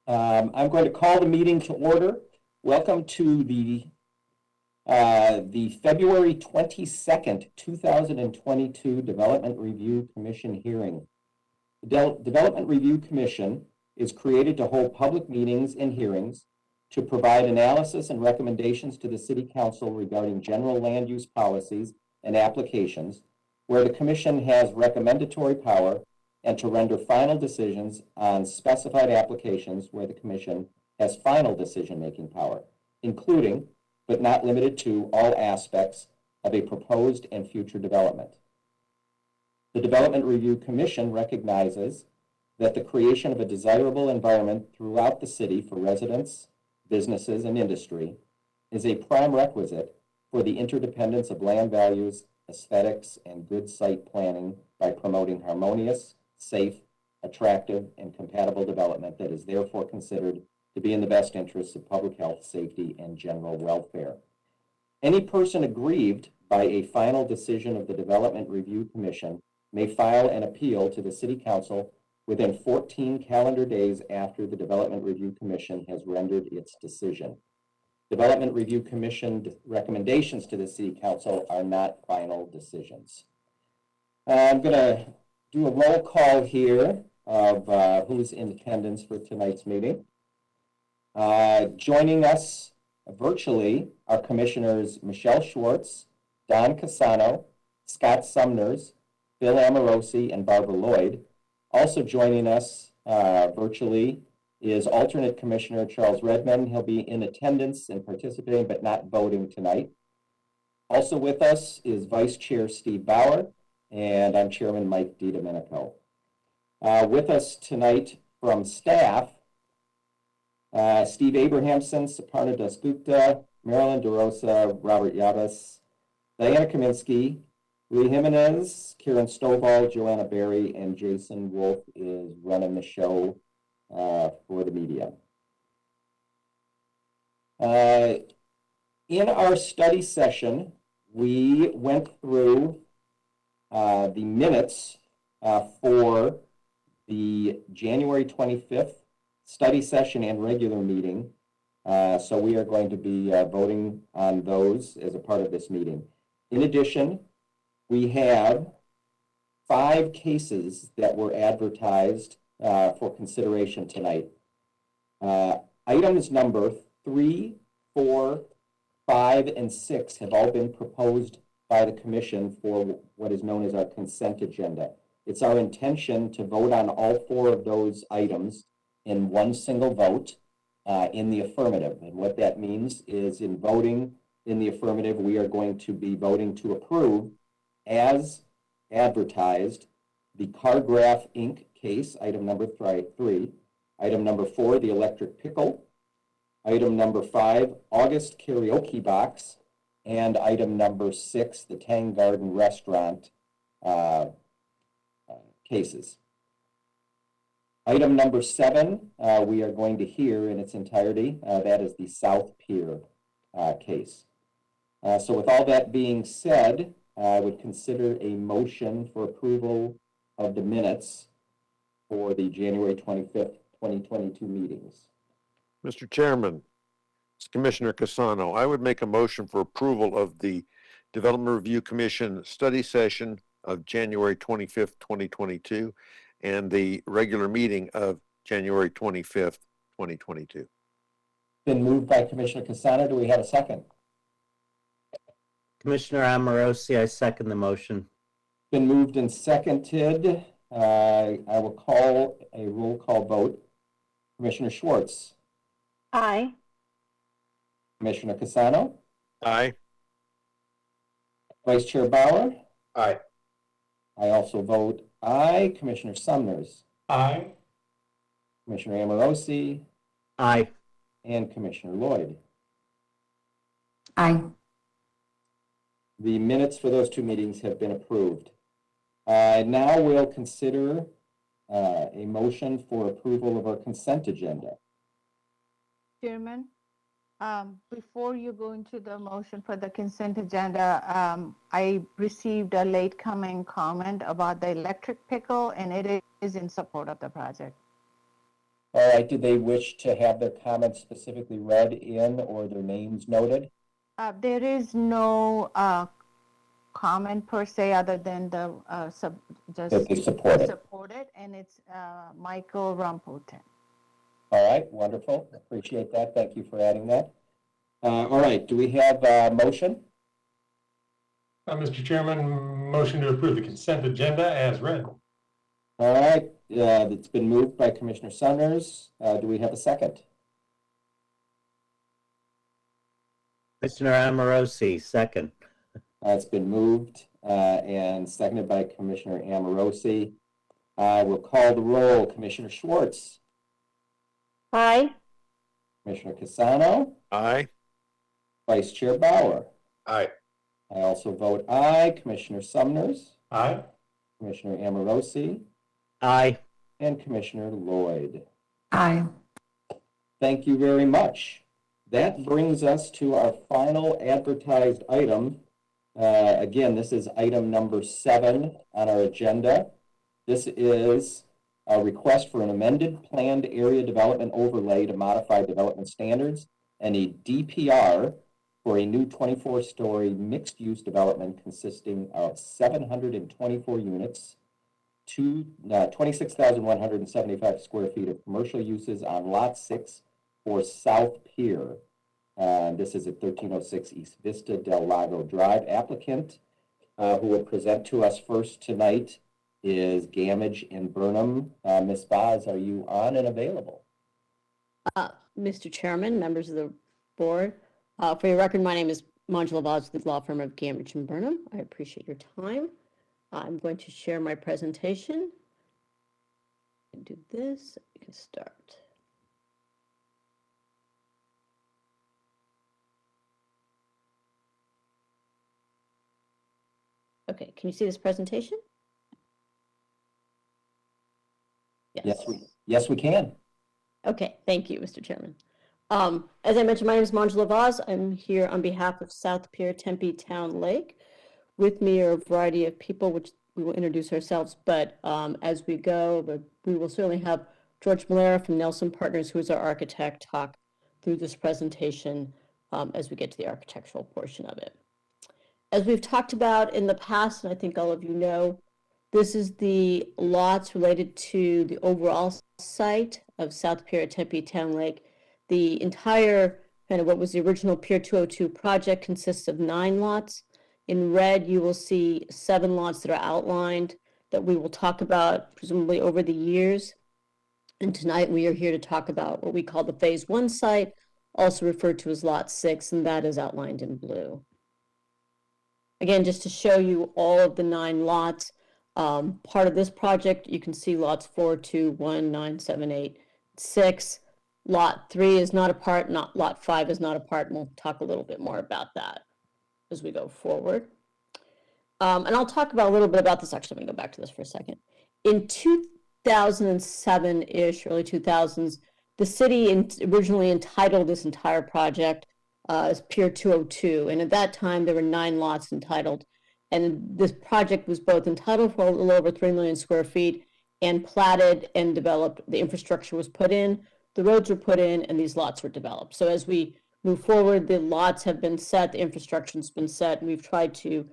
I'm going to call the meeting to order. Welcome to the February 22nd, 2022 Development Review Commission hearing. The Development Review Commission is created to hold public meetings and hearings to provide analysis and recommendations to the City Council regarding general land use policies and applications, where the Commission has recommendatory power, and to render final decisions on specified applications where the Commission has final decision-making power, including, but not limited to, all aspects of a proposed and future development. The Development Review Commission recognizes that the creation of a desirable environment throughout the city for residents, businesses, and industry is a prime requisite for the interdependence of land values, aesthetics, and good site planning by promoting harmonious, safe, attractive, and compatible development that is therefore considered to be in the best interests of public health, safety, and general welfare. Any person aggrieved by a final decision of the Development Review Commission may file an appeal to the City Council within 14 calendar days after the Development Review Commission has rendered its decision. Development Review Commission recommendations to the City Council are not final decisions. I'm going to do a roll call here of who's in attendance for tonight's meeting. Joining us virtually are Commissioners Michelle Schwartz, Don Casano, Scott Sumners, Bill Amorosi, and Barbara Lloyd. Also joining us virtually is alternate Commissioner Charles Redmond. He'll be in attendance and participating, but not voting tonight. Also with us is Vice Chair Steve Bauer, and I'm Chairman Mike DiDomenico. With us tonight from staff, Steve Abrahamson, Saparna Dasgupta, Marilyn DeRosa, Robert Yabas, Diana Kaminsky, Lee Jimenez, Karen Stovall, Joanna Berry, and Jason Wolf is running the show for the media. In our study session, we went through the minutes for the January 25th study session and regular meeting. So we are going to be voting on those as a part of this meeting. In addition, we have 5 cases that were advertised for consideration tonight. Items number 3, 4, 5, and 6 have all been proposed by the Commission for what is known as our consent agenda. It's our intention to vote on all 4 of those items in one single vote in the affirmative. And what that means is, in voting in the affirmative, we are going to be voting to approve, as advertised, the Cargraph Inc. case, item number 3, item number 4, the electric pickle, item number 5, August karaoke box, and item number 6, the Tang Garden restaurant cases. Item number 7, we are going to hear in its entirety. That is the South Pier case. So with all that being said, I would consider a motion for approval of the minutes for the January 25th, 2022 meetings. Mr. Chairman, it's Commissioner Casano. I would make a motion for approval of the Development Review Commission study session of January 25th, 2022, and the regular meeting of January 25th, 2022. Been moved by Commissioner Casano. Do we have a second? Commissioner Amorosi, I second the motion. Been moved and seconded. I will call a roll call vote. Commissioner Schwartz. Aye. Commissioner Casano. Aye. Vice Chair Bauer. Aye. I also vote aye. Commissioner Sumners. Aye. Commissioner Amorosi. Aye. And Commissioner Lloyd. Aye. The minutes for those 2 meetings have been approved. Now we'll consider a motion for approval of our consent agenda. Chairman, before you go into the motion for the consent agenda, I received a late coming comment about the electric pickle, and it is in support of the project. All right, do they wish to have their comments specifically read in or their names noted? There is no comment per se other than the That they support it. support it, and it's Michael Rumpleton. All right, wonderful. Appreciate that. Thank you for adding that. All right, do we have a motion? Mr. Chairman, motion to approve the consent agenda as read. All right, it's been moved by Commissioner Summers. Do we have a second? Commissioner Amorosi, second. It's been moved and seconded by Commissioner Amorosi. I will call the roll. Commissioner Schwartz. Aye. Commissioner Casano. Aye. Vice Chair Bauer. Aye. I also vote aye. Commissioner Sumners. Aye. Commissioner Amorosi. Aye. And Commissioner Lloyd. Aye. Thank you very much. That brings us to our final advertised item. Again, this is item number 7 on our agenda. This is a request for an amended planned area development overlay to modify development standards and a DPR for a new 24-story mixed-use development consisting of 724 units, 26,175 square feet of commercial uses on Lot 6 for South Pier. This is at 1306 East Vista Del Lago Drive. Applicant who will present to us first tonight is Gamage and Burnham. Ms. Boz, are you on and available? Mr. Chairman, members of the board, for your record, my name is Manjula Boz with the law firm of Gamage and Burnham. I appreciate your time. I'm going to share my presentation. Do this. We can start. Okay, can you see this presentation? Yes, we can. Okay, thank you, Mr. Chairman. As I mentioned, my name is Manjula Vaz. I'm here on behalf of South Pier, Tempe Town Lake. With me are a variety of people, which we will introduce ourselves, but as we go, we will certainly have George Malera from Nelson Partners, who is our architect, talk through this presentation as we get to the architectural portion of it. As we've talked about in the past, and I think all of you know, this is the lots related to the overall site of South Pier at Tempe Town Lake. The entire kind of what was the original Pier 202 project consists of 9 lots. In red, you will see 7 lots that are outlined that we will talk about presumably over the years. And tonight we are here to talk about what we call the Phase 1 site, also referred to as Lot 6, and that is outlined in blue. Again, just to show you all of the 9 lots, part of this project, you can see lots 4, 2, 1, 9, 7, 8, 6. Lot 3 is not a part, lot 5 is not a part, and we'll talk a little bit more about that as we go forward. And I'll talk about a little bit about this. Actually, let me go back to this for a second. In 2007-ish, early 2000s, the city originally entitled this entire project as Pier 202. And at that time, there were 9 lots entitled. And this project was both entitled for a little over 3 million square feet and platted and developed. The infrastructure was put in, the roads were put in, and these lots were developed. So as we move forward, the lots have been set, the infrastructure has been set, and we've tried to,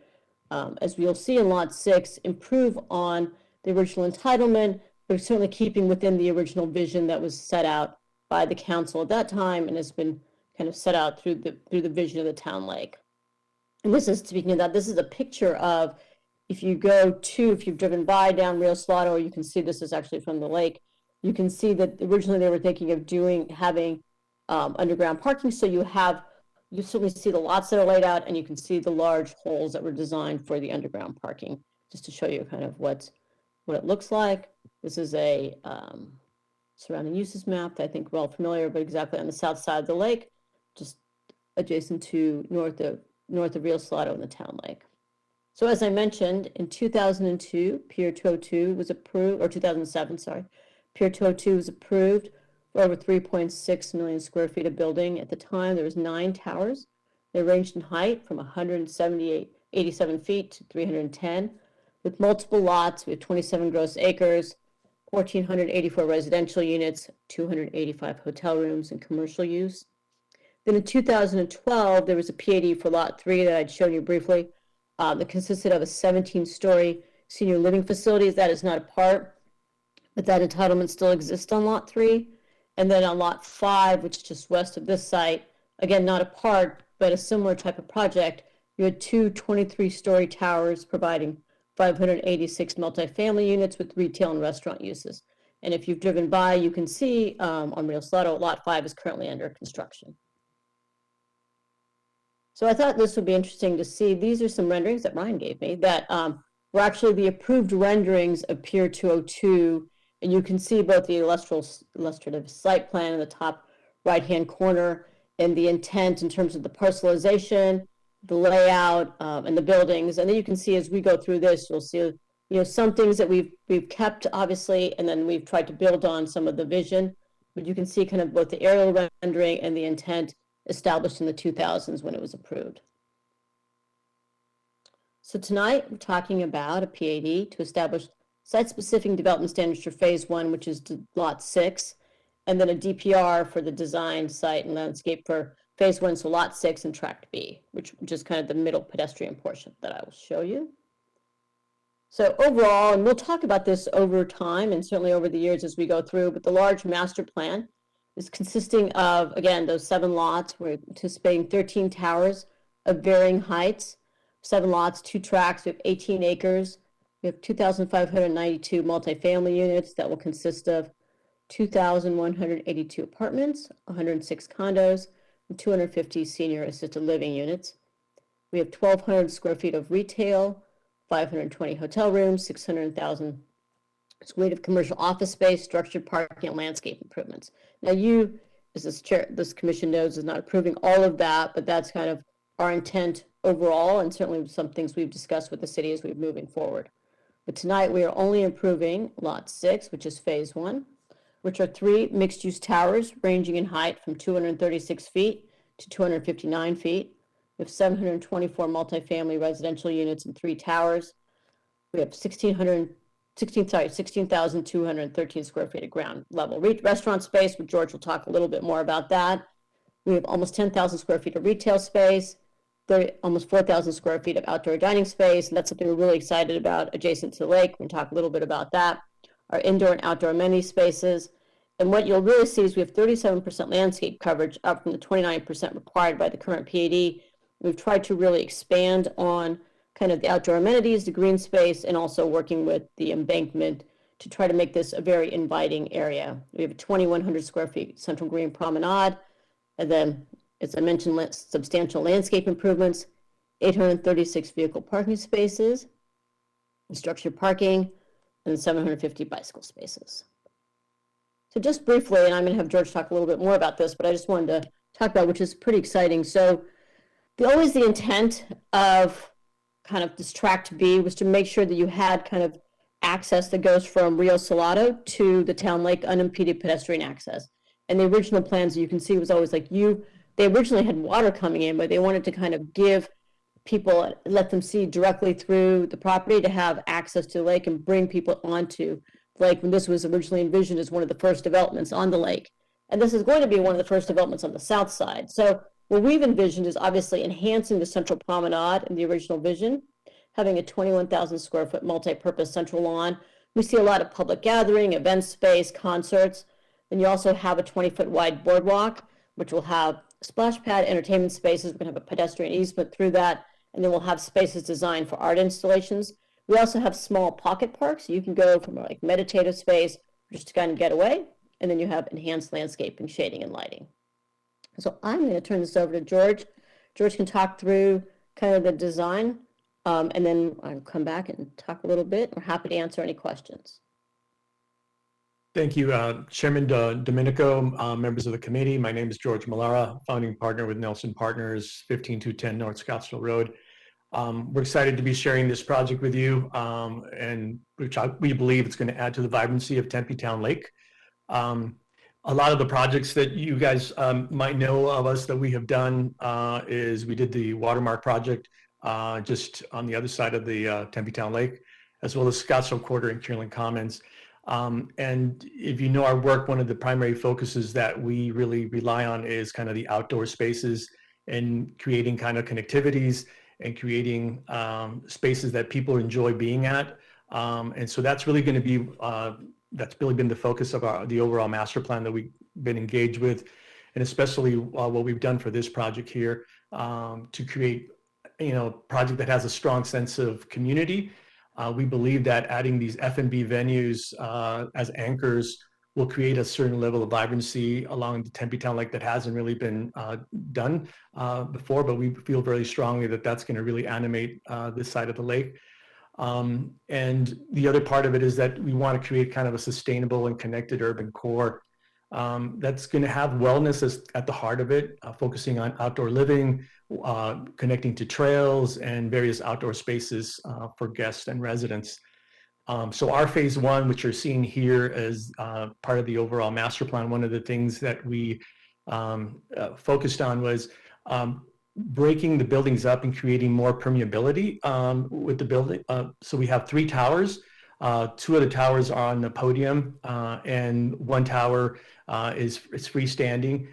as we'll see in Lot 6, improve on the original entitlement, but certainly keeping within the original vision that was set out by the council at that time and has been kind of set out through the vision of the town lake. And this is, speaking of that, this is a picture of, if you've driven by down Rio Salado, you can see this is actually from the lake. You can see that originally they were thinking of having underground parking. So you certainly see the lots that are laid out, and you can see the large holes that were designed for the underground parking, just to show you kind of what it looks like. This is a surrounding uses map that I think we're all familiar, but exactly on the south side of the lake, just adjacent to north of Rio Salado in the town lake. So as I mentioned, in 2002, Pier 202 was approved, or 2007, sorry, Pier 202 was approved for over 3.6 million square feet of building. At the time, there was 9 towers. They ranged in height from 187 feet to 310, with multiple lots. We have 27 gross acres. 1,484 residential units, 285 hotel rooms and commercial use. Then in 2012, there was a PAD for Lot 3 that I'd shown you briefly that consisted of a 17-story senior living facility. That is not a part, but that entitlement still exists on Lot 3. And then on Lot 5, which is just west of this site, again, not a part, but a similar type of project, you had two 23-story towers providing 586 multifamily units with retail and restaurant uses. And if you've driven by, you can see on Rio Salado, Lot 5 is currently under construction. So I thought this would be interesting to see. These are some renderings that Ryan gave me that were actually the approved renderings of Pier 202. And you can see both the illustrative site plan in the top right-hand corner and the intent in terms of the parcelization, the layout, and the buildings. And then you can see as we go through this, you'll see some things that we've kept, obviously, and then we've tried to build on some of the vision. But you can see kind of both the aerial rendering and the intent established in the 2000s when it was approved. So tonight, we're talking about a PAD to establish site-specific development standards for Phase 1, which is Lot 6, and then a DPR for the design, site, and landscape for Phase 1, so Lot 6 and Tract B, which is kind of the middle pedestrian portion that I will show you. So overall, and we'll talk about this over time and certainly over the years as we go through, but the large master plan is consisting of, again, those 7 lots. We're anticipating 13 towers of varying heights, 7 lots, 2 tracts. We have 18 acres. We have 2,592 multifamily units that will consist of 2,182 apartments, 106 condos, and 250 senior assisted living units. We have 1,200 square feet of retail, 520 hotel rooms, 600,000 square feet of commercial office space, structured parking, and landscape improvements. Now you, as this commission knows, is not approving all of that, but that's kind of our intent overall, and certainly some things we've discussed with the city as we're moving forward. But tonight we are only improving Lot 6, which is Phase 1, which are 3 mixed-use towers ranging in height from 236 feet to 259 feet. We have 724 multifamily residential units and 3 towers. We have 16,213 square feet of ground level restaurant space, but George will talk a little bit more about that. We have almost 10,000 square feet of retail space, almost 4,000 square feet of outdoor dining space, and that's something we're really excited about adjacent to the lake. We can talk a little bit about that. Our indoor and outdoor amenity spaces. And what you'll really see is we have 37% landscape coverage, up from the 29% required by the current PAD. We've tried to really expand on kind of the outdoor amenities, the green space, and also working with the embankment to try to make this a very inviting area. We have a 2,100 square feet central green promenade, and then, as I mentioned, substantial landscape improvements, 836 vehicle parking spaces, structured parking, and 750 bicycle spaces. So just briefly, and I'm going to have George talk a little bit more about this, but I just wanted to talk about, which is pretty exciting. So always the intent of kind of this Tract B was to make sure that you had kind of access that goes from Rio Salado to the town lake, unimpeded pedestrian access. And the original plans you can see was always like they originally had water coming in, but they wanted to kind of give people, let them see directly through the property to have access to the lake and bring people onto the lake when this was originally envisioned as one of the first developments on the lake. And this is going to be one of the first developments on the south side. So what we've envisioned is obviously enhancing the central promenade in the original vision, having a 21,000 square foot multi-purpose central lawn. We see a lot of public gathering, event space, concerts. Then you also have a 20-foot wide boardwalk, which will have splash pad, entertainment spaces. We're going to have a pedestrian easement through that, and then we'll have spaces designed for art installations. We also have small pocket parks. You can go from like meditative space just to kind of get away, and then you have enhanced landscaping, shading, and lighting. So I'm going to turn this over to George. George can talk through kind of the design, and then I'll come back and talk a little bit. We're happy to answer any questions. Thank you, Chairman Domenico, members of the committee. My name is George Mallara, founding partner with Nelson Partners, 15210 North Scottsdale Road. We're excited to be sharing this project with you, and we believe it's going to add to the vibrancy of Tempe Town Lake. A lot of the projects that you guys might know of us that we have done is we did the Watermark project just on the other side of the Tempe Town Lake, as well as Scottsdale Quarter and Kierland Commons. And if you know our work, one of the primary focuses that we really rely on is kind of the outdoor spaces and creating kind of connectivities and creating spaces that people enjoy being at. And so that's really going to be, that's really been the focus of the overall master plan that we've been engaged with, and especially what we've done for this project here, to create, a project that has a strong sense of community. We believe that adding these F&B venues as anchors will create a certain level of vibrancy along the Tempe Town Lake that hasn't really been done before, but we feel very strongly that that's going to really animate this side of the lake. And the other part of it is that we want to create kind of a sustainable and connected urban core that's going to have wellness at the heart of it, focusing on outdoor living, connecting to trails and various outdoor spaces for guests and residents. So our phase one, which you're seeing here as part of the overall master plan, one of the things that we focused on was breaking the buildings up and creating more permeability with the building. So we have 3 towers. 2 of the towers are on the podium, and 1 tower is freestanding,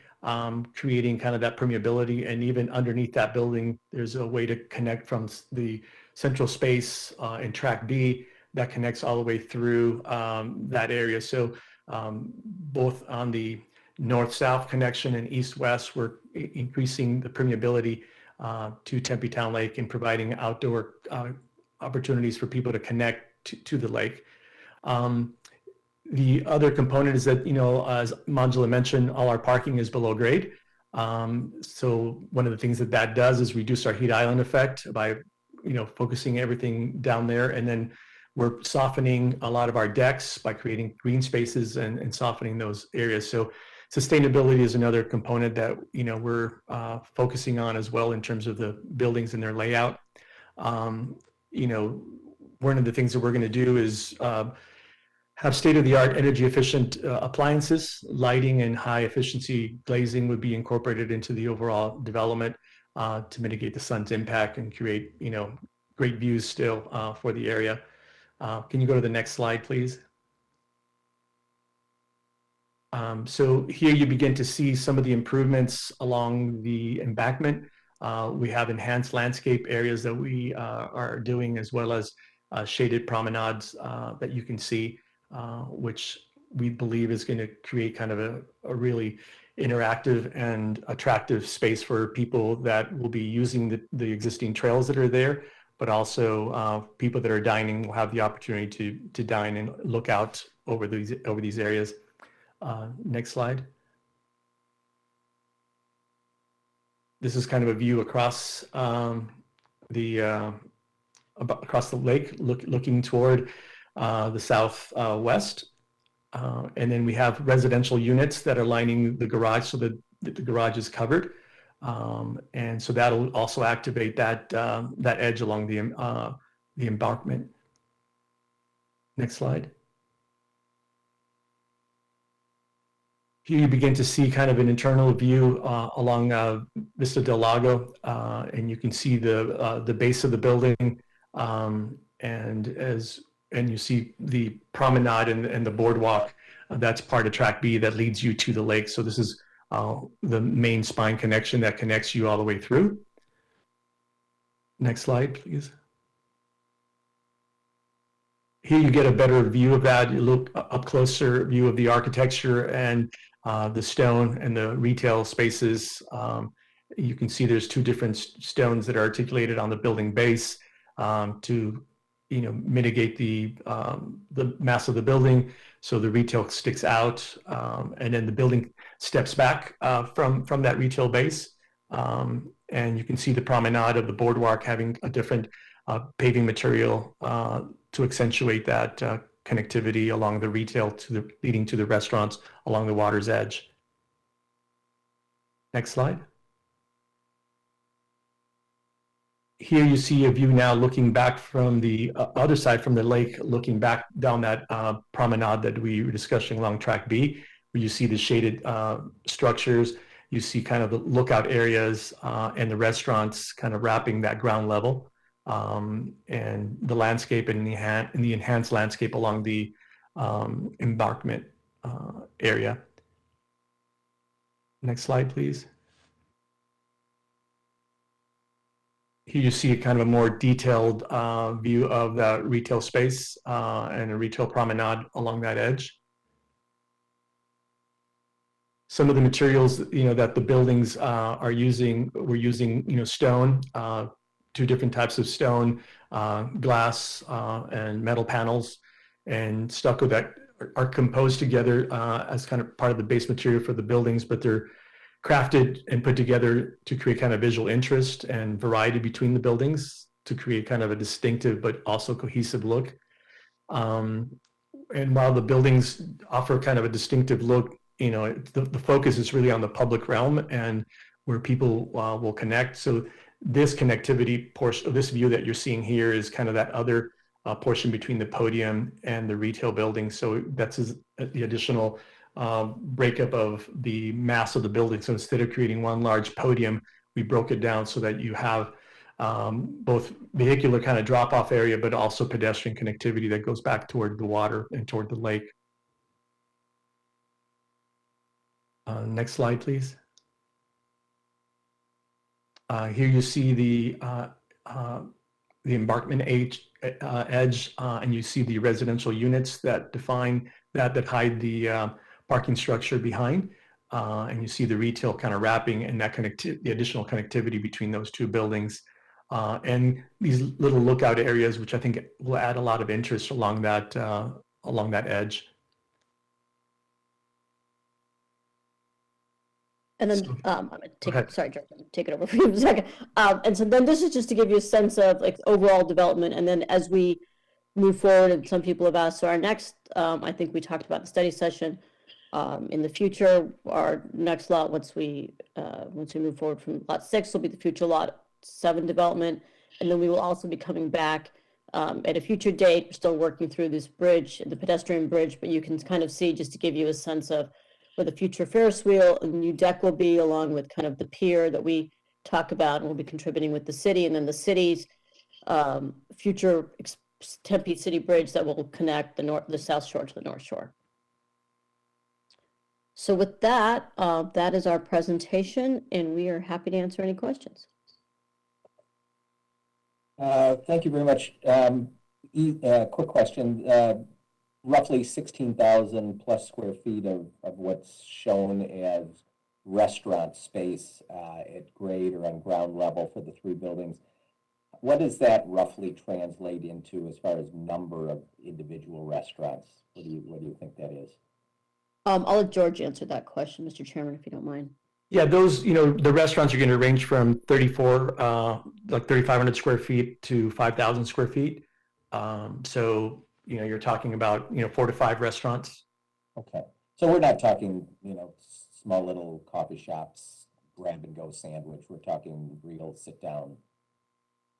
creating kind of that permeability. And even underneath that building, there's a way to connect from the central space in track B that connects all the way through that area. So both on the north-south connection and east-west, we're increasing the permeability to Tempe Town Lake and providing outdoor opportunities for people to connect to the lake. The other component is that, as Manjula mentioned, all our parking is below grade. So one of the things that does is reduce our heat island effect by, focusing everything down there. And then we're softening a lot of our decks by creating green spaces and softening those areas. So sustainability is another component that, we're focusing on as well in terms of the buildings and their layout. One of the things that we're going to do is have state-of-the-art energy efficient appliances. Lighting and high efficiency glazing would be incorporated into the overall development to mitigate the sun's impact and create, great views still for the area. Can you go to the next slide, please? So here you begin to see some of the improvements along the embankment. We have enhanced landscape areas that we are doing, as well as shaded promenades that you can see, which we believe is going to create kind of a really interactive and attractive space for people that will be using the existing trails that are there, but also people that are dining will have the opportunity to dine and look out over these areas. Next slide. This is kind of a view across across the lake, looking toward the southwest. And then we have residential units that are lining the garage so that the garage is covered. And so that'll also activate that edge along the embankment. Next slide. Here you begin to see kind of an internal view along Vista del Lago, and you can see the base of the building, and you see the promenade and the boardwalk. That's part of track B that leads you to the lake. So this is the main spine connection that connects you all the way through. Next slide, please. Here you get a better view of that. You look up closer view of the architecture and the stone and the retail spaces. You can see there's 2 different stones that are articulated on the building base to mitigate the mass of the building, so the retail sticks out, and then the building steps back from that retail base, and you can see the promenade of the boardwalk having a different paving material to accentuate that connectivity along the retail leading to the restaurants along the water's edge. Next slide. Here you see a view now looking back from the other side from the lake, looking back down that promenade that we were discussing along track B, where you see the shaded structures. You see kind of the lookout areas and the restaurants kind of wrapping that ground level, and the landscape and the enhanced landscape along the embankment area. Next slide, please. Here you see kind of a more detailed view of the retail space and a retail promenade along that edge. Some of the materials, that the buildings are using, we're using, stone, two different types of stone, glass and metal panels, and stucco that are composed together as kind of part of the base material for the buildings, but they're crafted and put together to create kind of visual interest and variety between the buildings to create kind of a distinctive but also cohesive look. And while the buildings offer kind of a distinctive look, the focus is really on the public realm and where people will connect. So this connectivity portion, this view that you're seeing here is kind of that other portion between the podium and the retail building. So that's the additional breakup of the mass of the building. So instead of creating one large podium, we broke it down so that you have both vehicular kind of drop-off area, but also pedestrian connectivity that goes back toward the water and toward the lake. Next slide, please. Here you see the embankment edge, and you see the residential units that define that hide the parking structure behind, and you see the retail kind of wrapping and that the additional connectivity between those two buildings, and these little lookout areas, which I think will add a lot of interest along that edge. And then I'm gonna take it, sorry, George, take it over for you for a second. And so then this is just to give you a sense of like overall development. And then as we move forward, and some people have asked, so our next, I think we talked about the study session. In the future, our next lot, once we move forward from lot 6, will be the future lot 7 development. And then we will also be coming back at a future date. We're still working through this bridge, the pedestrian bridge, but you can kind of see, just to give you a sense of where the future Ferris wheel and new deck will be, along with kind of the pier that we talk about, and we'll be contributing with the city, and then the city's future Tempe City Bridge that will connect the South Shore to the North Shore. So with that, that is our presentation, and we are happy to answer any questions. Thank you very much. Quick question. Roughly 16,000 plus square feet of what's shown as restaurant space at grade or on ground level for the 3 buildings. What does that roughly translate into as far as number of individual restaurants? What do you think that is? I'll let George answer that question, Mr. Chairman, if you don't mind. Yeah, those, the restaurants are going to range from 3,500 square feet to 5,000 square feet. So, you're talking about, 4 to 5 restaurants. Okay. So we're not talking, small little coffee shops, grab and go sandwich. We're talking real sit down,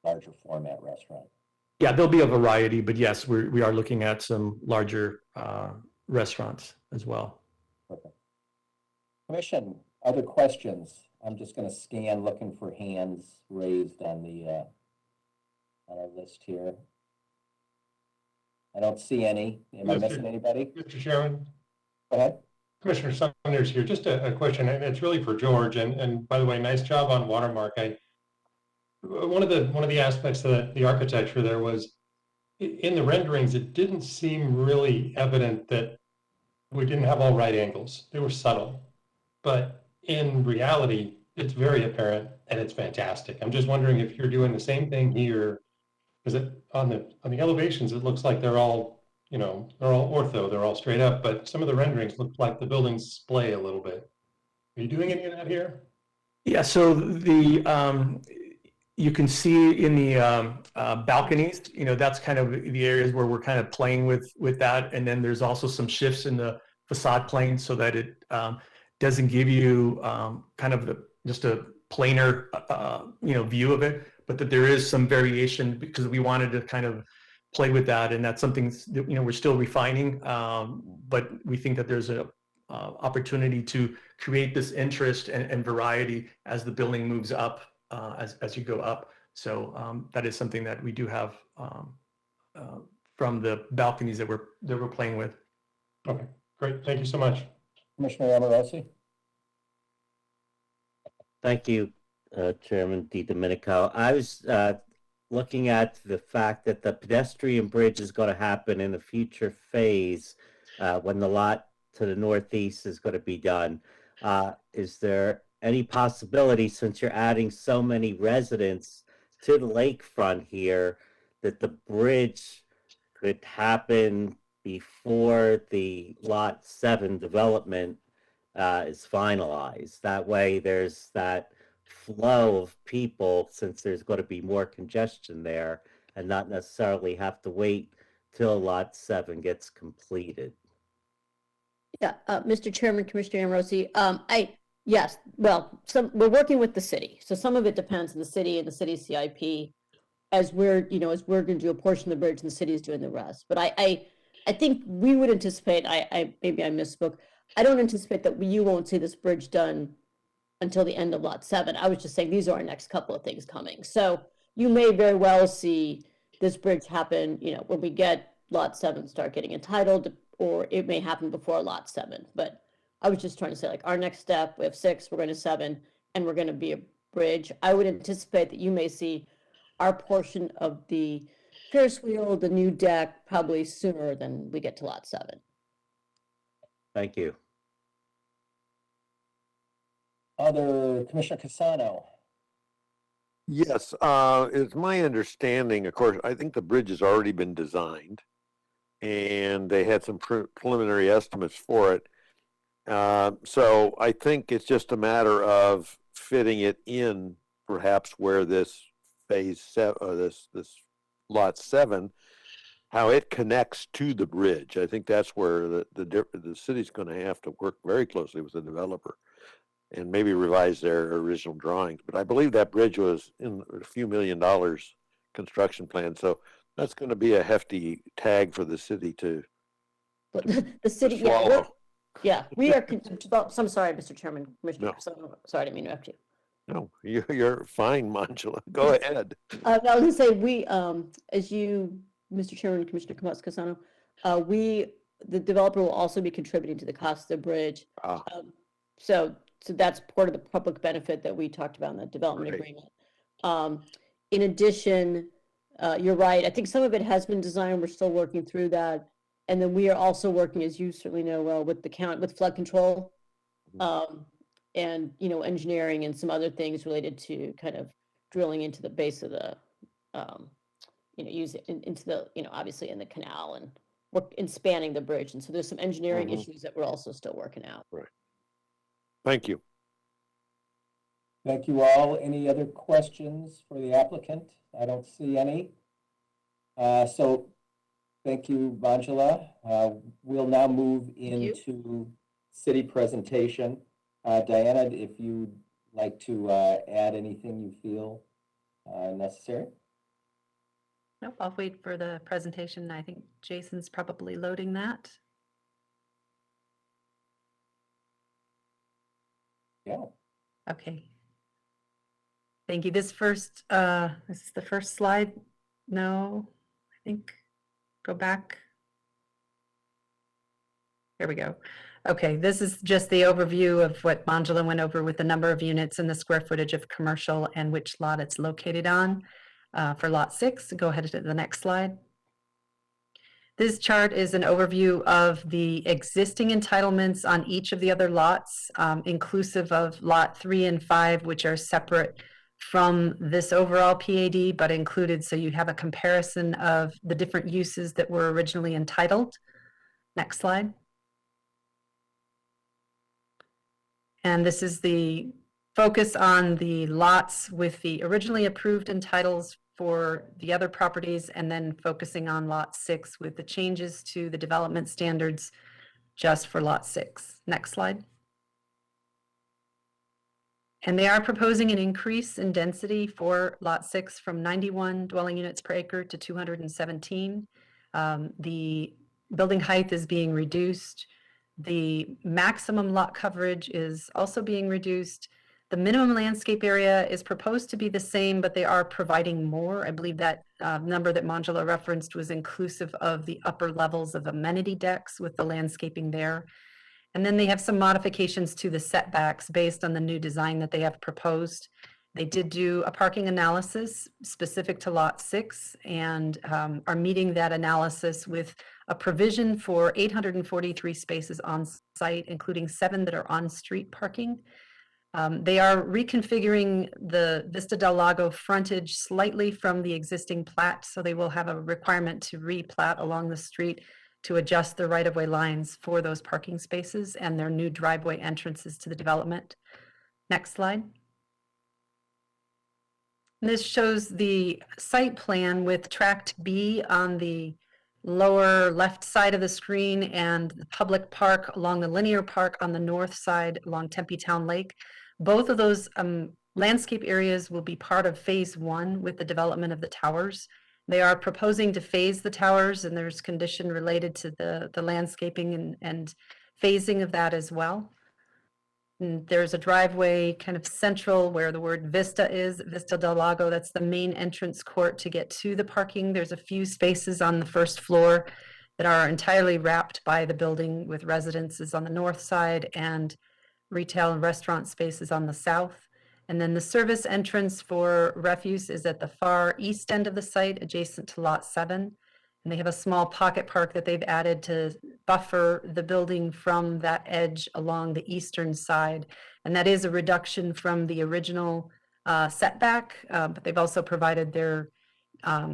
larger format restaurant. Yeah, there'll be a variety, but yes, we are looking at some larger restaurants as well. Perfect. Commission, other questions? I'm just going to scan looking for hands raised on on our list here. I don't see any. Am I missing anybody? Mr. Chairman? Go ahead. Commissioner Saunders here. Just a question, and it's really for George. And by the way, nice job on watermark. One of the aspects of the architecture there was in the renderings. It didn't seem really evident that we didn't have all right angles. They were subtle, but in reality, it's very apparent and it's fantastic. I'm just wondering if you're doing the same thing here. Because on the elevations, it looks like they're all, they're all ortho, they're all straight up, but some of the renderings look like the buildings splay a little bit. Are you doing any of that here? Yeah, so you can see in the balconies, that's kind of the areas where we're kind of playing with that. And then there's also some shifts in the facade plane so that it doesn't give you kind of just a planar, view of it, but that there is some variation because we wanted to kind of play with that. And that's something that, we're still refining, but we think that there's a opportunity to create this interest and variety as the building moves up, as you go up. So that is something that we do have from the balconies that we're playing with. Okay, great. Thank you so much. Commissioner Amorosi? Thank you, Chairman DiDomenico. I was looking at the fact that the pedestrian bridge is going to happen in a future phase when the lot to the northeast is going to be done. Is there any possibility, since you're adding so many residents to the lakefront here, that the bridge could happen before the Lot 7 development is finalized? That way there's that flow of people, since there's going to be more congestion there, and not necessarily have to wait till Lot 7 gets completed. Yeah, Mr. Chairman, Commissioner Amorosi, yes, well, we're working with the city, so some of it depends on the city and the city's CIP, as we're going to do a portion of the bridge and the city is doing the rest. But I think we would anticipate, maybe I misspoke, I don't anticipate that you won't see this bridge done until the end of Lot 7. I was just saying these are our next couple of things coming. So you may very well see this bridge happen, when we get Lot 7 start getting entitled, or it may happen before Lot 7. But I was just trying to say, like, our next step, we have 6, we're going to 7, and we're going to be a bridge. I would anticipate that you may see our portion of the Ferris wheel, the new deck, probably sooner than we get to Lot 7. Thank you. Other, Commissioner Casano? Yes, it's my understanding, of course, I think the bridge has already been designed and they had some preliminary estimates for it. So I think it's just a matter of fitting it in perhaps where this phase 7, this Lot 7, how it connects to the bridge. I think that's where the city's going to have to work very closely with the developer and maybe revise their original drawings. But I believe that bridge was in a few $1 million construction plan. So that's going to be a hefty tag for the city to The city, swallow. we are, I'm sorry, Mr. Chairman, Commissioner, No. sorry, I didn't mean to interrupt you. No, you're fine, Manjula. Go ahead. I was going to say, we, as you, Mr. Chairman, Commissioner Casano, the developer will also be contributing to the cost of the bridge. So that's part of the public benefit that we talked about in the development Right. agreement. In addition, you're right. I think some of it has been designed. We're still working through that. And then we are also working, as you certainly know well, with the county, with flood control, and, engineering and some other things related to kind of drilling into the base of the, use it into the, obviously in the canal and work in spanning the bridge. And so there's some engineering issues that we're also still working out. Right. Thank you. Thank you all. Any other questions for the applicant? I don't see any. So thank you, Manjula. We'll now move into city presentation. Diana, if you'd like to add anything you feel necessary. Nope, I'll wait for the presentation. I think Jason's probably loading that. Yeah. Okay. Thank you. This is the first slide. No, I think, go back. There we go. Okay, this is just the overview of what Manjula went over with the number of units and the square footage of commercial and which lot it's located on. For lot 6, go ahead to the next slide. This chart is an overview of the existing entitlements on each of the other lots, inclusive of lot 3 and 5, which are separate from this overall PAD, but included, so you have a comparison of the different uses that were originally entitled. Next slide. And this is the focus on the lots with the originally approved entitles for the other properties, and then focusing on lot 6 with the changes to the development standards just for lot 6. Next slide. And they are proposing an increase in density for lot 6 from 91 dwelling units per acre to 217. The building height is being reduced. The maximum lot coverage is also being reduced. The minimum landscape area is proposed to be the same, but they are providing more. I believe that number that Manjula referenced was inclusive of the upper levels of amenity decks with the landscaping there. And then they have some modifications to the setbacks based on the new design that they have proposed. They did do a parking analysis specific to Lot 6 and are meeting that analysis with a provision for 843 spaces on site, including 7 that are on-street parking. They are reconfiguring the Vista del Lago frontage slightly from the existing plat, so they will have a requirement to replat along the street to adjust the right-of-way lines for those parking spaces and their new driveway entrances to the development. Next slide. This shows the site plan with tract B on the lower left side of the screen and the public park along the linear park on the north side along Tempe Town Lake. Both of those landscape areas will be part of phase 1 with the development of the towers. They are proposing to phase the towers, and there's condition related to the landscaping and phasing of that as well. And there's a driveway kind of central where the word Vista is, Vista del Lago. That's the main entrance court to get to the parking. There's a few spaces on the first floor that are entirely wrapped by the building with residences on the north side and retail and restaurant spaces on the south. And then the service entrance for refuse is at the far east end of the site, adjacent to Lot 7. And they have a small pocket park that they've added to buffer the building from that edge along the eastern side. And that is a reduction from the original setback, but they've also provided their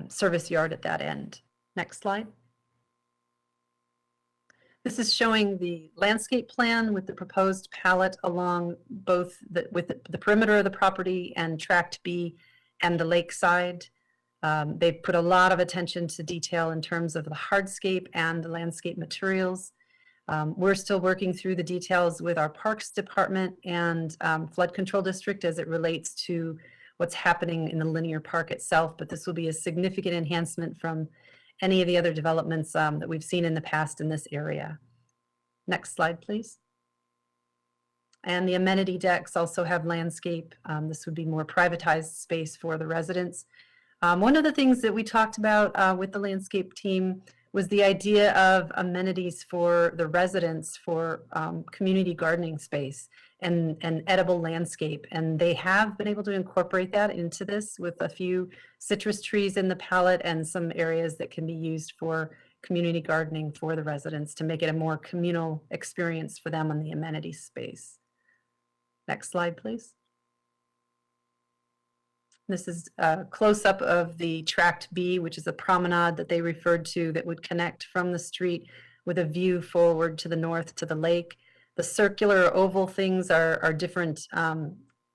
service yard at that end. Next slide. This is showing the landscape plan with the proposed palette along both the perimeter of the property and tract B and the lakeside. They've put a lot of attention to detail in terms of the hardscape and the landscape materials. We're still working through the details with our Parks Department and Flood Control District as it relates to what's happening in the linear park itself, but this will be a significant enhancement from any of the other developments that we've seen in the past in this area. Next slide, please. And the amenity decks also have landscape. This would be more privatized space for the residents. One of the things that we talked about with the landscape team was the idea of amenities for the residents for community gardening space and edible landscape. And they have been able to incorporate that into this with a few citrus trees in the palette and some areas that can be used for community gardening for the residents to make it a more communal experience for them on the amenity space. Next slide, please. This is a close-up of the tract B, which is a promenade that they referred to that would connect from the street with a view forward to the north to the lake. The circular oval things are different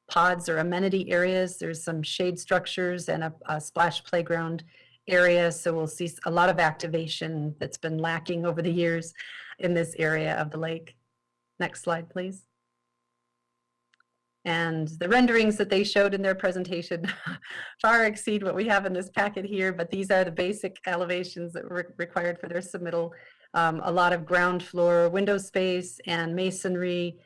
pods or amenity areas. There's some shade structures and a splash playground area. So we'll see a lot of activation that's been lacking over the years in this area of the lake. Next slide, please. And the renderings that they showed in their presentation far exceed what we have in this packet here, but these are the basic elevations that were required for their submittal. A lot of ground floor window space and masonry,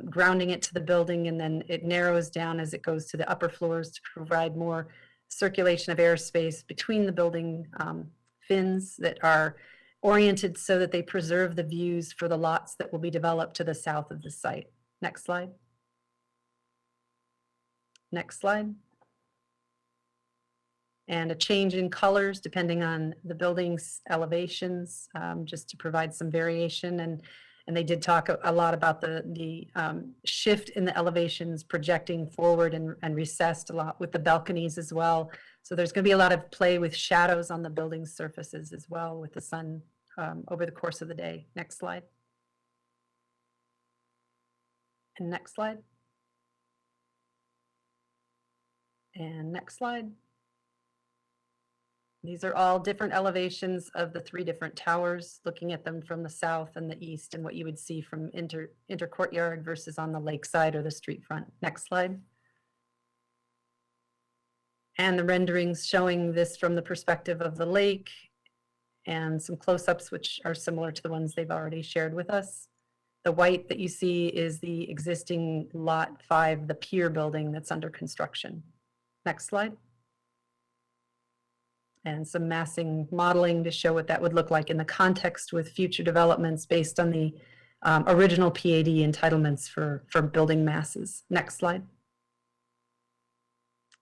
grounding it to the building, and then it narrows down as it goes to the upper floors to provide more circulation of airspace between the building fins that are oriented so that they preserve the views for the lots that will be developed to the south of the site. Next slide. Next slide. And a change in colors depending on the building's elevations, just to provide some variation. And they did talk a lot about the shift in the elevations projecting forward and recessed a lot with the balconies as well. So there's going to be a lot of play with shadows on the building surfaces as well with the sun over the course of the day. Next slide. And next slide. And next slide. These are all different elevations of the 3 different towers, looking at them from the south and the east and what you would see from inter courtyard versus on the lakeside or the street front. Next slide. And the renderings showing this from the perspective of the lake and some close-ups which are similar to the ones they've already shared with us. The white that you see is the existing Lot 5, the Pier building that's under construction. Next slide. And some massing modeling to show what that would look like in the context with future developments based on the original PAD entitlements for building masses. Next slide.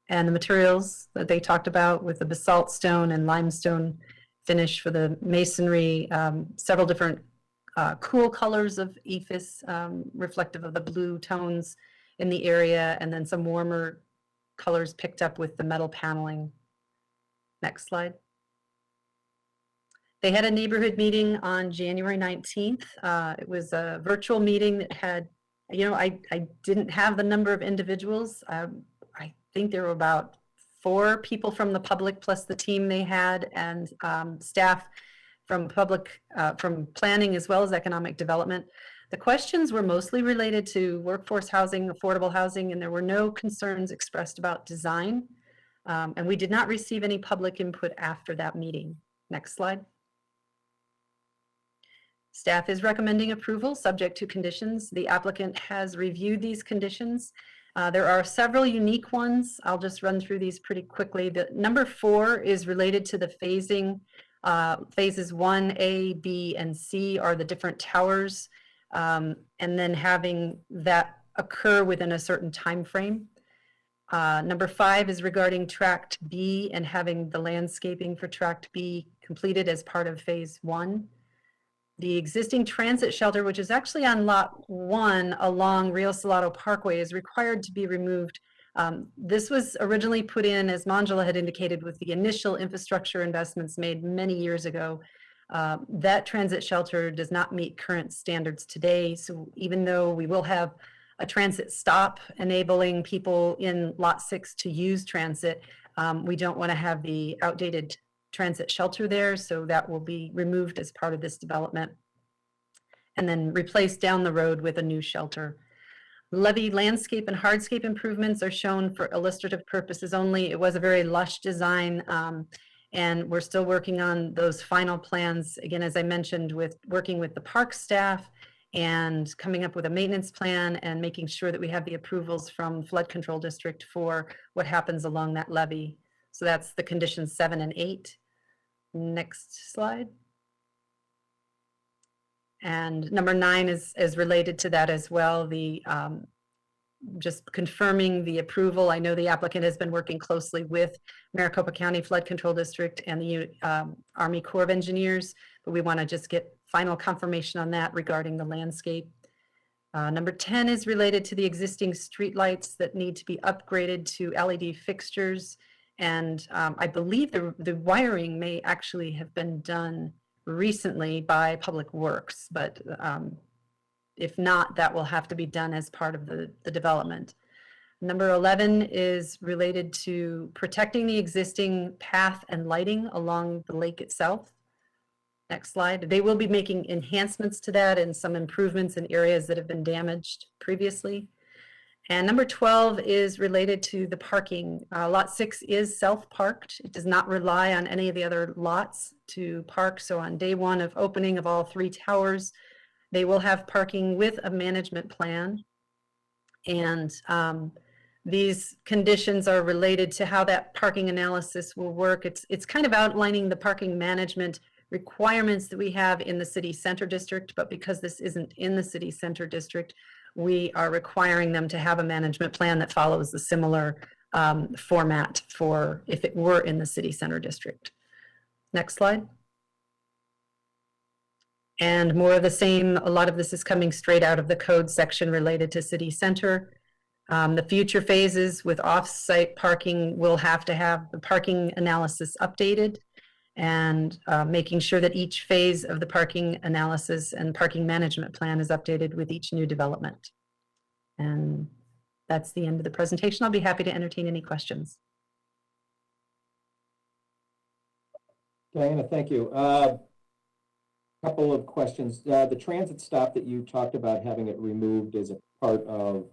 And the materials that they talked about with the basalt stone and limestone finish for the masonry, several different cool colors of ephes reflective of the blue tones in the area, and then some warmer colors picked up with the metal paneling. Next slide. They had a neighborhood meeting on January 19th. It was a virtual meeting that had, I didn't have the number of individuals. I think there were about 4 people from the public plus the team they had, and staff from from planning as well as economic development. The questions were mostly related to workforce housing, affordable housing, and there were no concerns expressed about design. And we did not receive any public input after that meeting. Next slide. Staff is recommending approval subject to conditions. The applicant has reviewed these conditions. There are several unique ones. I'll just run through these pretty quickly. The number 4 is related to the phasing. Phases 1A, B, and C are the different towers, and then having that occur within a certain time frame. Number 5 is regarding Tract B and having the landscaping for Tract B completed as part of Phase 1. The existing transit shelter, which is actually on Lot 1 along Rio Salado Parkway, is required to be removed. This was originally put in, as Manjula had indicated, with the initial infrastructure investments made many years ago. That transit shelter does not meet current standards today. So even though we will have a transit stop enabling people in Lot 6 to use transit, we don't want to have the outdated transit shelter there, so that will be removed as part of this development and then replaced down the road with a new shelter. Levee landscape and hardscape improvements are shown for illustrative purposes only. It was a very lush design, and we're still working on those final plans. Again, as I mentioned, with working with the park staff and coming up with a maintenance plan and making sure that we have the approvals from Flood Control District for what happens along that levee. So that's the conditions 7 and 8. Next slide. And number 9 is related to that as well. The just confirming the approval. I know the applicant has been working closely with Maricopa County Flood Control District and the Army Corps of Engineers, but we want to just get final confirmation on that regarding the landscape. Number 10 is related to the existing streetlights that need to be upgraded to LED fixtures. And I believe the wiring may actually have been done recently by Public Works, but if not, that will have to be done as part of the development. Number 11 is related to protecting the existing path and lighting along the lake itself. Next slide. They will be making enhancements to that and some improvements in areas that have been damaged previously. And number 12 is related to the parking. Lot 6 is self-parked. It does not rely on any of the other lots to park. So on day 1 of opening of all 3 towers, they will have parking with a management plan. And these conditions are related to how that parking analysis will work. It's kind of outlining the parking management requirements that we have in the city center district, but because this isn't in the city center district, we are requiring them to have a management plan that follows the similar format for if it were in the city center district. Next slide. And more of the same, a lot of this is coming straight out of the code section related to city center. The future phases with off-site parking will have to have the parking analysis updated and making sure that each phase of the parking analysis and parking management plan is updated with each new development. And that's the end of the presentation. I'll be happy to entertain any questions. Diana, thank you. Couple of questions. The transit stop that you talked about having it removed as a part of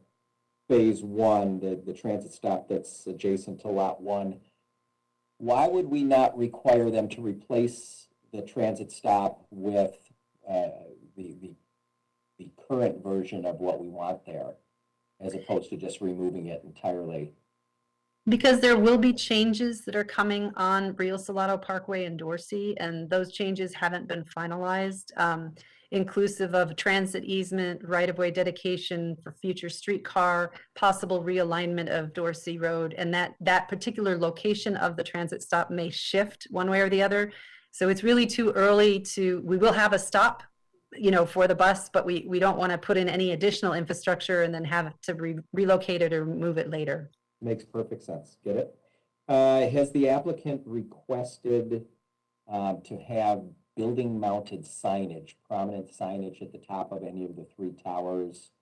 Phase 1, the transit stop that's adjacent to Lot 1. Why would we not require them to replace the transit stop with the current version of what we want there, as opposed to just removing it entirely? Because there will be changes that are coming on Rio Salado Parkway in Dorsey, and those changes haven't been finalized, inclusive of transit easement, right-of-way dedication for future streetcar, possible realignment of Dorsey Road, and that particular location of the transit stop may shift one way or the other. So it's really too early to, we will have a stop, you know, for the bus, but we don't want to put in any additional infrastructure and then have to relocate it or move it later. Makes perfect sense. Get it? Has the applicant requested to have building-mounted signage, prominent signage at the top of any of the 3 towers,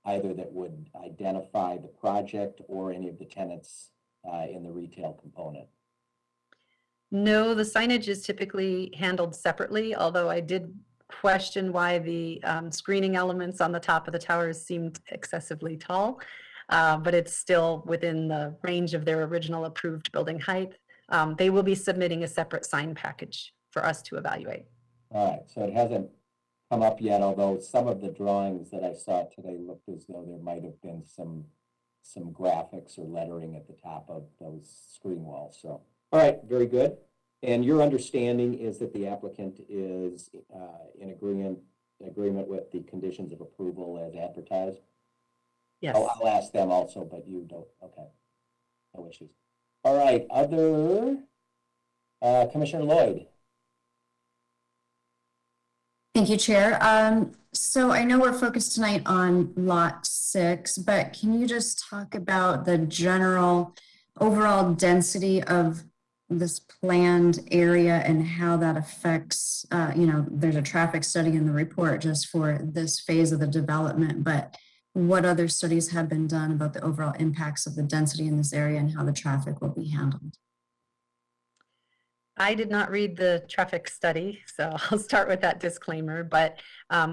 either that would identify the project or any of the tenants in the retail component? No, the signage is typically handled separately, although I did question why the screening elements on the top of the towers seemed excessively tall. But it's still within the range of their original approved building height. They will be submitting a separate sign package for us to evaluate. All right, so it hasn't come up yet, although some of the drawings that I saw today looked as though there might have been some graphics or lettering at the top of those screen walls. So, all right, very good. And your understanding is that the applicant is in agreement with the conditions of approval as advertised? Yes. I'll ask them also, but you don't. Okay. No issues. All right. Other, Commissioner Lloyd. Thank you, Chair. So I know we're focused tonight on Lot 6, but can you just talk about the general overall density of this planned area and how that affects, you know, there's a traffic study in the report just for this phase of the development, but what other studies have been done about the overall impacts of the density in this area and how the traffic will be handled? I did not read the traffic study, so I'll start with that disclaimer, but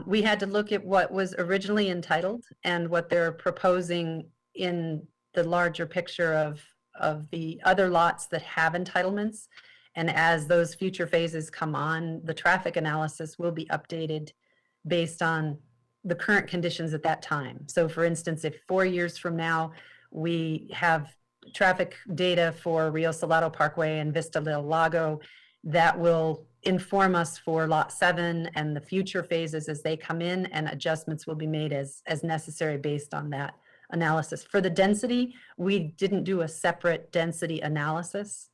we had to look at what was originally entitled and what they're proposing in the larger picture of the other lots that have entitlements. And as those future phases come on, the traffic analysis will be updated based on the current conditions at that time. So for instance, if 4 years from now, we have traffic data for Rio Salado Parkway and Vista del Lago, that will inform us for Lot 7 and the future phases as they come in, and adjustments will be made as necessary based on that analysis. For the density, we didn't do a separate density analysis.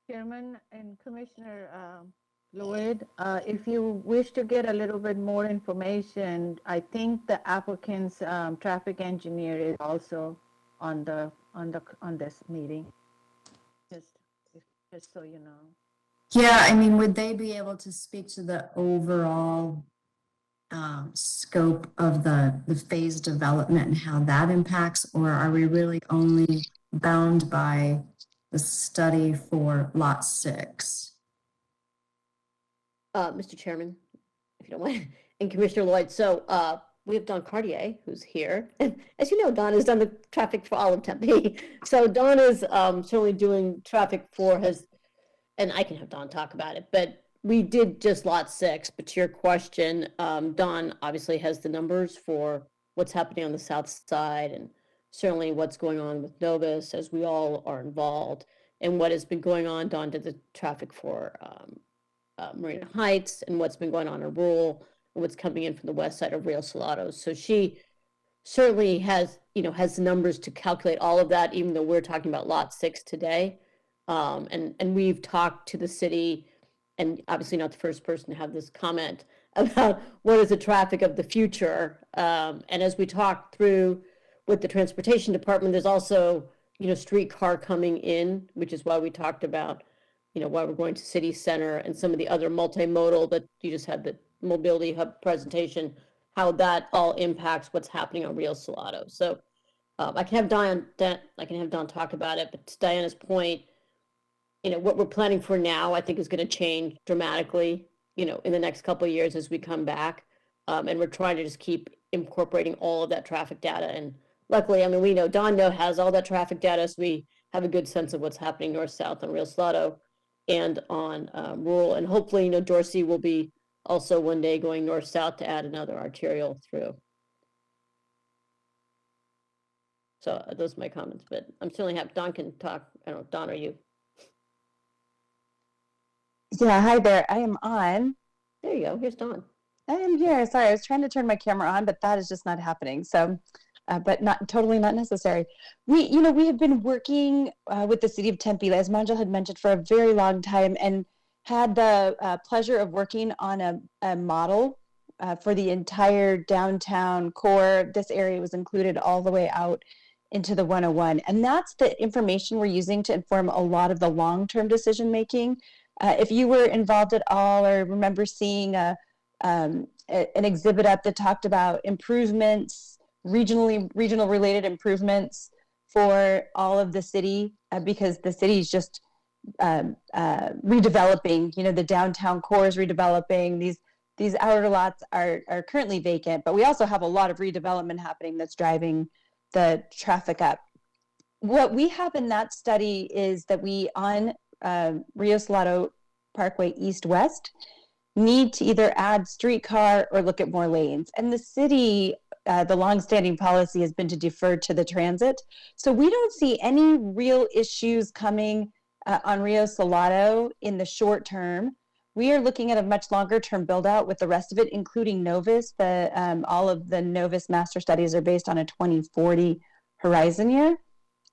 Chairman and Commissioner Lloyd, if you wish to get a little bit more information, I think the applicant's traffic engineer is also on this meeting. Just so you know. Yeah, I mean, would they be able to speak to the overall scope of the phase development and how that impacts, or are we really only bound by the study for Lot 6? Mr. Chairman, if you don't mind, and Commissioner Lloyd, so we have Don Cartier, who's here. And as you know, Don has done the traffic for all of Tempe. So Don is certainly doing traffic for his, and I can have Don talk about it, but we did just Lot 6. But to your question, Don obviously has the numbers for what's happening on the south side and certainly what's going on with Novus, as we all are involved, and what has been going on. Don did the traffic for Marina Heights and what's been going on in rural and what's coming in from the west side of Rio Salado. So she certainly has, has numbers to calculate all of that, even though we're talking about Lot 6 today. And we've talked to the city, and obviously not the first person to have this comment about what is the traffic of the future. And as we talked through with the transportation department, there's also, streetcar coming in, which is why we talked about, why we're going to city center and some of the other multimodal that you just had the mobility hub presentation, how that all impacts what's happening on Rio Salado. So I can have Don talk about it, but to Diana's point, what we're planning for now, I think is going to change dramatically, in the next couple of years as we come back. And we're trying to just keep incorporating all of that traffic data. And luckily, we know Don has all that traffic data, so we have a good sense of what's happening north-south on Rio Salado and on rural. And hopefully, Dorsey will be also one day going north-south to add another arterial through. So those are my comments, but I'm certainly happy. Don can talk. I don't know, Don, are you? Yeah, hi there. I am on. There you go. Here's Don. I am here. Sorry, I was trying to turn my camera on, but that is just not happening. So, but totally not necessary. We have been working with the city of Tempe, as Manjul had mentioned, for a very long time, and had the pleasure of working on a model for the entire downtown core. This area was included all the way out into the 101. And that's the information we're using to inform a lot of the long-term decision making. If you were involved at all or remember seeing an exhibit up that talked about improvements, regional related improvements for all of the city, because the city is just redeveloping, the downtown core is redeveloping. These outer lots are currently vacant, but we also have a lot of redevelopment happening that's driving the traffic up. What we have in that study is that we, on Rio Salado Parkway East-West, need to either add streetcar or look at more lanes. And the city, the longstanding policy has been to defer to the transit. So we don't see any real issues coming on Rio Salado in the short term. We are looking at a much longer term build out with the rest of it, including Novus. All of the Novus master studies are based on a 2040 horizon year.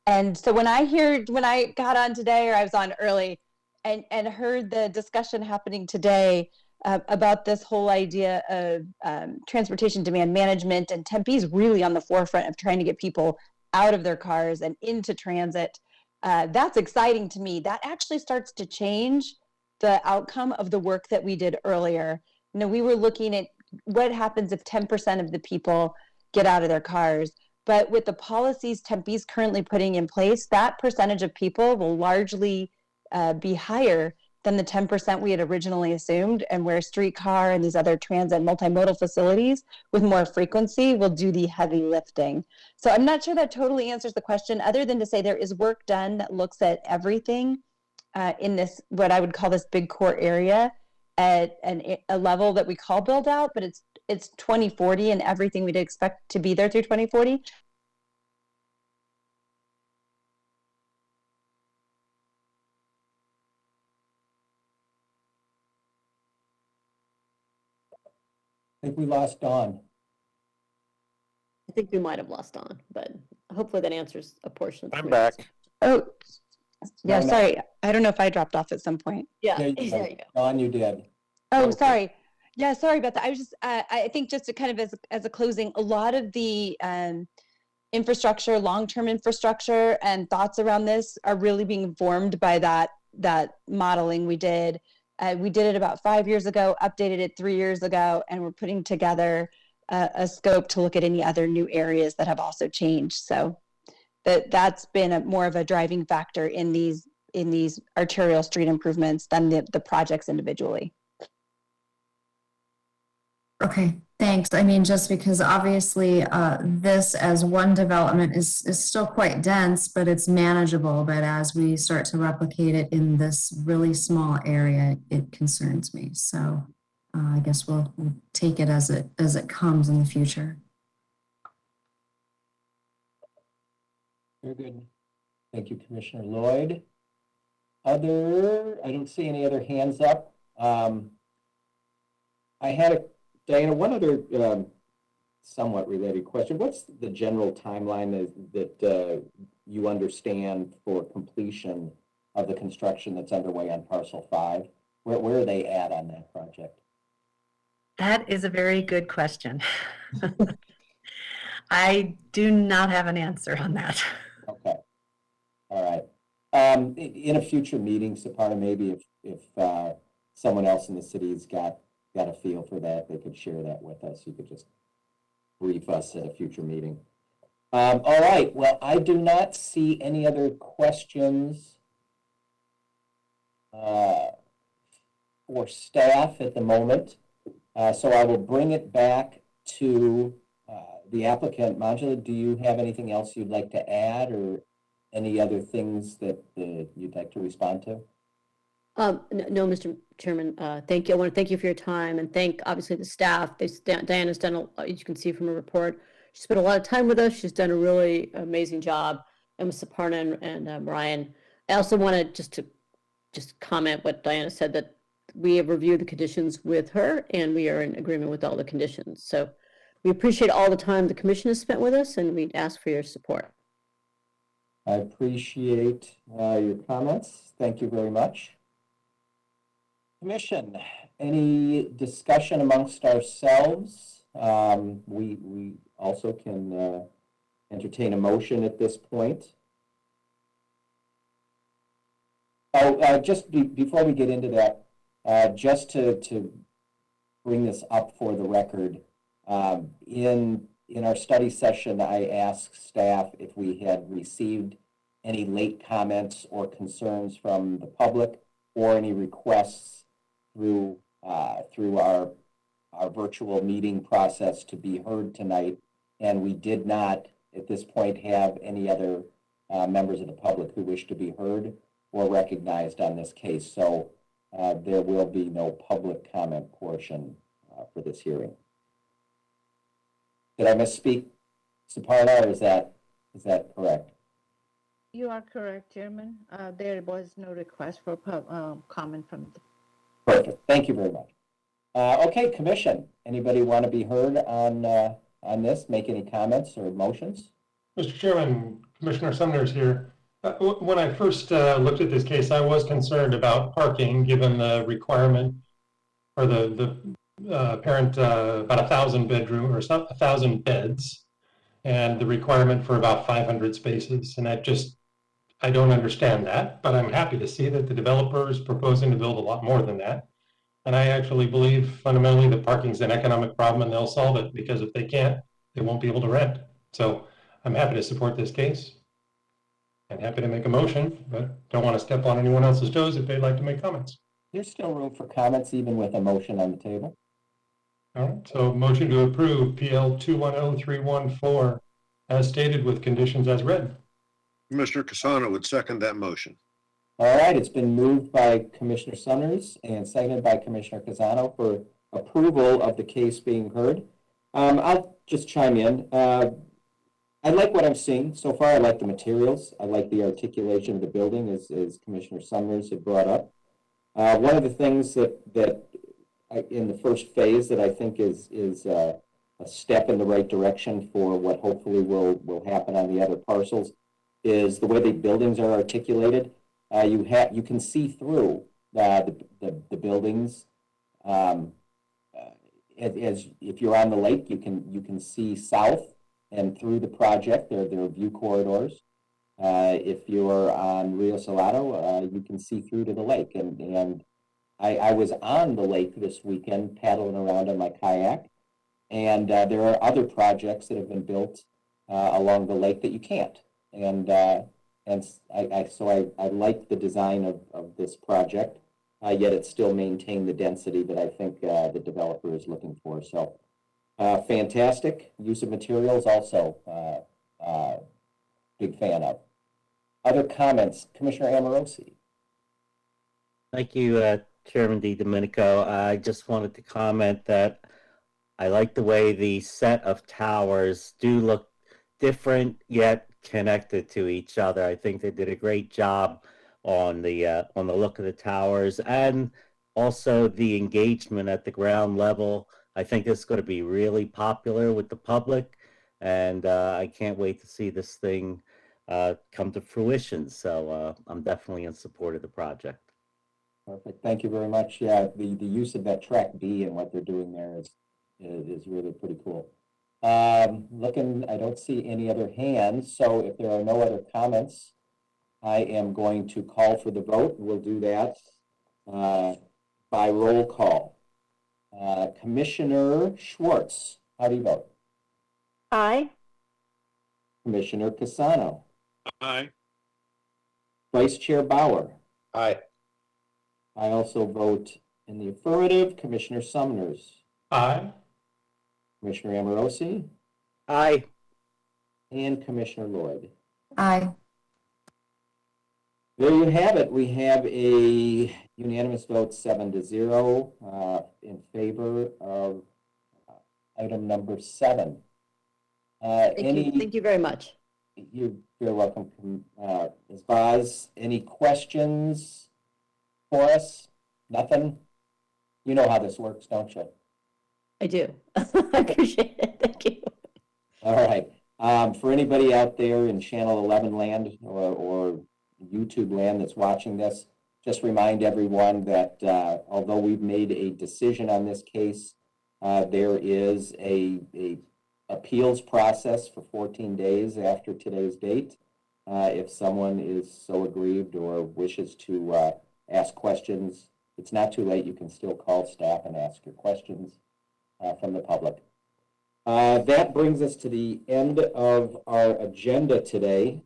And so when I got on today, or I was on early, and heard the discussion happening today about this whole idea of transportation demand management, and Tempe's really on the forefront of trying to get people out of their cars and into transit, that's exciting to me. That actually starts to change the outcome of the work that we did earlier. We were looking at what happens if 10% of the people get out of their cars. But with the policies Tempe's currently putting in place, that percentage of people will largely be higher than the 10% we had originally assumed, and where streetcar and these other transit multimodal facilities with more frequency will do the heavy lifting. So I'm not sure that totally answers the question, other than to say there is work done that looks at everything in this, what I would call this big core area, at a level that we call build out, but it's 2040 and everything we'd expect to be there through 2040. I think we lost Dawn. I think we might have lost Don, but hopefully that answers a portion of the I'm question. back. Oh, yeah, No. sorry. I don't know if I dropped off at some point. Yeah, There there you go. you go. Dawn, you did. Oh, Okay. sorry. Yeah, sorry about that. I was just, I think just to kind of as a closing, a lot of the infrastructure, long-term infrastructure and thoughts around this are really being informed by that modeling we did. We did it about 5 years ago, updated it 3 years ago, and we're putting together a scope to look at any other new areas that have also changed. So that's been more of a driving factor in these arterial street improvements than the projects individually. Okay, thanks. I mean, just because obviously this as one development is still quite dense, but it's manageable. But as we start to replicate it in this really small area, it concerns me. So I guess we'll take it as it comes in the future. Very good. Thank you, Commissioner Lloyd. I don't see any other hands up. I had Diana, one other somewhat related question. What's the general timeline that you understand for completion of the construction that's underway on Parcel 5? Where are they at on that project? That is a very good question. I do not have an answer on that. Okay. All right. In a future meeting, Saparna, maybe if someone else in the city's got a feel for that, they could share that with us. You could just brief us at a future meeting. All right. Well, I do not see any other questions for staff at the moment. So I will bring it back to the applicant. Manjula, do you have anything else you'd like to add, or any other things that you'd like to respond to? No, Mr. Chairman, thank you. I want to thank you for your time and thank obviously the staff. Diana's done, as you can see from her report, she spent a lot of time with us. She's done a really amazing job. And with Saparna and Brian. I also wanted to comment what Diana said, that we have reviewed the conditions with her and we are in agreement with all the conditions. So we appreciate all the time the commission has spent with us and we ask for your support. I appreciate your comments. Thank you very much. Commission, any discussion amongst ourselves? We also can entertain a motion at this point. Oh, just before we get into that, just to bring this up for the record, in our study session, I asked staff if we had received any late comments or concerns from the public or any requests through our virtual meeting process to be heard tonight, and we did not at this point have any other members of the public who wish to be heard or recognized on this case. So there will be no public comment portion for this hearing. Did I misspeak, Saparna, or is that correct? You are correct, Chairman. There was no request for comment from the. Perfect. Thank you very much. Okay, Commission. Anybody want to be heard on this? Make any comments or motions? Mr. Chairman, Commissioner Sumner's here. When I first looked at this case, I was concerned about parking, given the requirement or the apparent about 1,000 bedroom or 1,000 beds, and the requirement for about 500 spaces. And I don't understand that, but I'm happy to see that the developer is proposing to build a lot more than that. And I actually believe fundamentally that parking is an economic problem and they'll solve it, because if they can't, they won't be able to rent. So I'm happy to support this case and happy to make a motion, but don't want to step on anyone else's toes if they'd like to make comments. There's still room for comments even with a motion on the table. All right, so motion to approve PL 210314 as stated with conditions as read. Commissioner Casano would second that motion. All right, it's been moved by Commissioner Summers and seconded by Commissioner Casano for approval of the case being heard. I'll just chime in. I like what I'm seeing so far. I like the materials. I like the articulation of the building, as Commissioner Summers had brought up. One of the things that in the first phase that I think is a step in the right direction for what hopefully will happen on the other parcels is the way the buildings are articulated. You can see through the buildings. As if you're on the lake, you can see south and through the project. There are view corridors. If you're on Rio Salado, you can see through to the lake. And I was on the lake this weekend paddling around on my kayak, and there are other projects that have been built along the lake that you can't. And so I like the design of this project, yet it still maintained the density that I think the developer is looking for. So fantastic use of materials, also big fan of. Other comments, Commissioner Amorosi? Thank you, Chairman DiDomenico. I just wanted to comment that I like the way the set of towers do look different yet connected to each other. I think they did a great job on the look of the towers and also the engagement at the ground level. I think this is going to be really popular with the public, and I can't wait to see this thing come to fruition. So I'm definitely in support of the project. Perfect. Thank you very much. Yeah, the use of that track B and what they're doing there is really pretty cool. Looking, I don't see any other hands. So if there are no other comments, I am going to call for the vote. We'll do that by roll call. Commissioner Schwartz, how do you vote? Aye. Commissioner Casano. Aye. Vice Chair Bauer. Aye. I also vote in the affirmative. Commissioner Sumners. Aye. Commissioner Amorosi. Aye. And Commissioner Lloyd. Aye. There you have it. We have a unanimous vote 7-0 in favor of item number 7. Thank you very much. You're very welcome, Ms. Vaz. Any questions for us? Nothing? You know how this works, don't you? I do. I appreciate it. Thank you. All right. For anybody out there in Channel 11 land or YouTube land that's watching this, just remind everyone that although we've made a decision on this case, there is a appeals process for 14 days after today's date. If someone is so aggrieved or wishes to ask questions, it's not too late. You can still call staff and ask your questions from the public. That brings us to the end of our agenda today.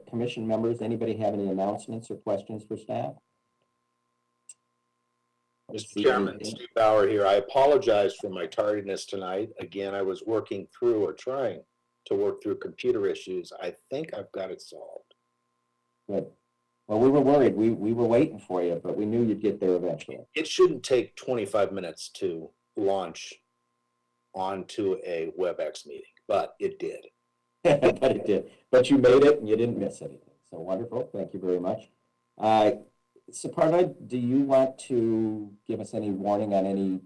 Commission members, anybody have any announcements or questions for staff? Mr. Chairman, Steve Bauer here. I apologize for my tardiness tonight. Again, I was working through or trying to work through computer issues. I think I've got it solved. Good. Well, we were worried. We were waiting for you, but we knew you'd get there eventually. It shouldn't take 25 minutes to launch onto a WebEx meeting, but it did. But it did. But you made it and you didn't miss anything. So wonderful. Thank you very much. Saparna, do you want to give us any warning on any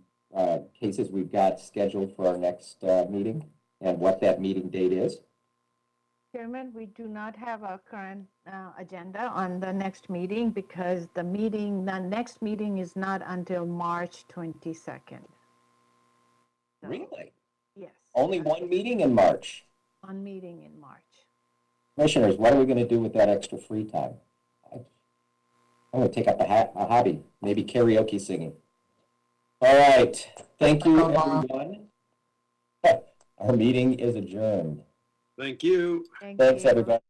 cases we've got scheduled for our next meeting and what that meeting date is? Chairman, we do not have a current agenda on the next meeting because the next meeting is not until March 22nd. So, Really? yes. Only one meeting in March? One meeting in March. Commissioners, what are we going to do with that extra free time? I'm going to take up a hobby, maybe karaoke singing. All right. Thank you, everyone. Our meeting is adjourned. Thank you. Thanks, everybody.